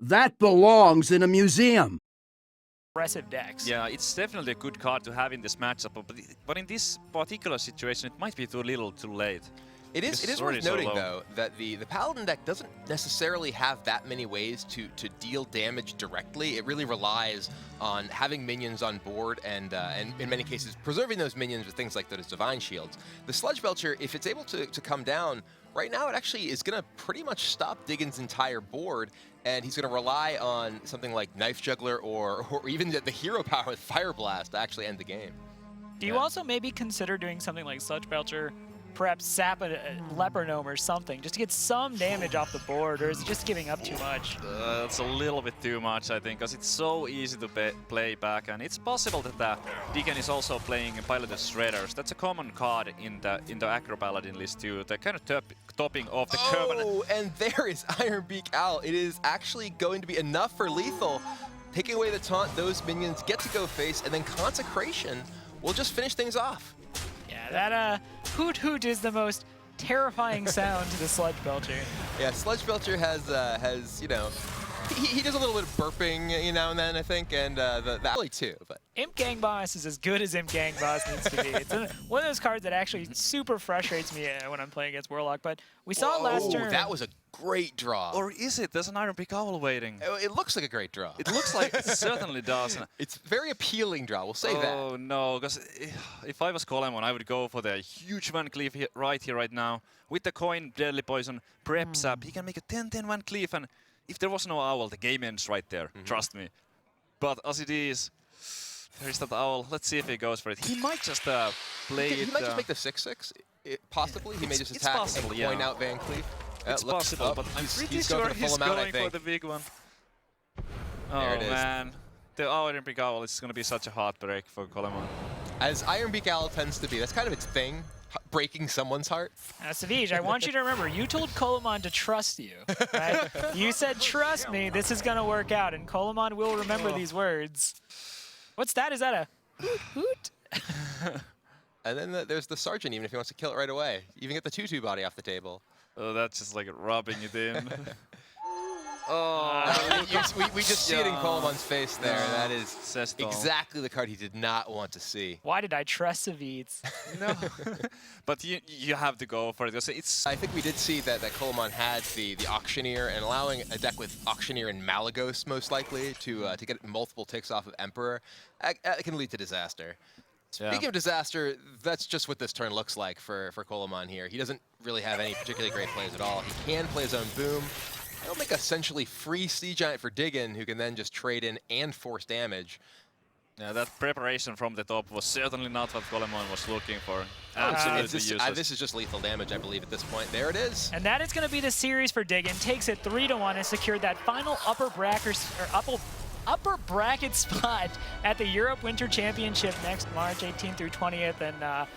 That belongs in a museum. Impressive decks. Yeah, it's definitely a good card to have in this matchup, but in this particular situation, it might be too little, too late. It is worth noting, though, that the Paladin deck doesn't necessarily have that many ways to deal damage directly. It really relies on having minions on board and in many cases, preserving those minions with things like those Divine Shields. The Sludge Belcher, if it's able to come down, right now it actually is going to pretty much stop Diggin's entire board, and he's going to rely on something like Knife Juggler or even the hero power with Fire Blast to actually end the game. Do you also maybe consider doing something like Sludge Belcher, perhaps sap a Leper Gnome or something, just to get some damage off the board, or is it just giving up too much? It's a little bit too much, I think, because it's so easy to play back, and it's possible that Diggen is also playing Piloted Shredders. That's a common card in the Acro Paladin list too. They're kind of topping off the curve. Oh, and there is Iron Beak Owl. It is actually going to be enough for lethal. Taking away the taunt, those minions get to go face, and then Consecration will just finish things off. Yeah, that hoot hoot is the most terrifying sound to the Sludge Belcher. Yeah, Sludge Belcher has you know, he does a little bit of burping, now and then, I think, and that really too. But Imp Gang Boss is as good as Imp Gang Boss needs to be. It's one of those cards that actually super frustrates me when I'm playing against Warlock. But we saw it last turn. That was a great draw. Or is it? There's an Iron Beak Owl waiting. It looks like a great draw. It looks like it certainly does. It's a very appealing draw, we'll say that. Oh no, because if I was Kolemoen, I would go for the huge VanCleef right here, right now. With the coin, Deadly Poison, Prep Sap, he can make a 10-10 VanCleef, and if there was no Owl, the game ends right there, trust me. But as it is, there is that Owl. Let's see if he goes for it. He might just play it. He might just make the 6-6, possibly. He may just attack possible, and yeah. point out VanCleef. It's possible, but I'm pretty sure he's going for the big one. Oh man, the Iron Beak Owl is going to be such a heartbreak for Kolemoen. As Iron Beak Owl tends to be, that's kind of its thing, breaking someone's heart. Savjz, I want you to remember, you told Kolemoen to trust you, right? You said, trust me, this is going to work out, and Kolemoen will remember these words. What's that? Is that a hoot hoot? And then there's the Sergeant, even if he wants to kill it right away. Even get the 2-2 body off the table. Oh, that's just like rubbing it in. We just see it in Kolemoen's face there. That is Says exactly the card he did not want to see. Why did I trust Savjz? No, but you have to go for it. It's. I think we did see that Kolemoen had the Auctioneer, and allowing a deck with Auctioneer and Malagos most likely to get multiple ticks off of Emperor, that can lead to disaster. Speaking of disaster, that's just what this turn looks like for Kolemoen here. He doesn't really have any particularly great plays at all. He can play his own Boom. That'll make essentially free Sea Giant for Diggen, who can then just trade in and force damage. Yeah, that preparation from the top was certainly not what Kolemoen was looking for. Absolutely useless. This is just lethal damage, I believe, at this point. There it is. And that is going to be the series for Diggen. Takes it 3-1 and secured that final upper bracket spot at the Europe Winter Championship next March 18th through 20th. And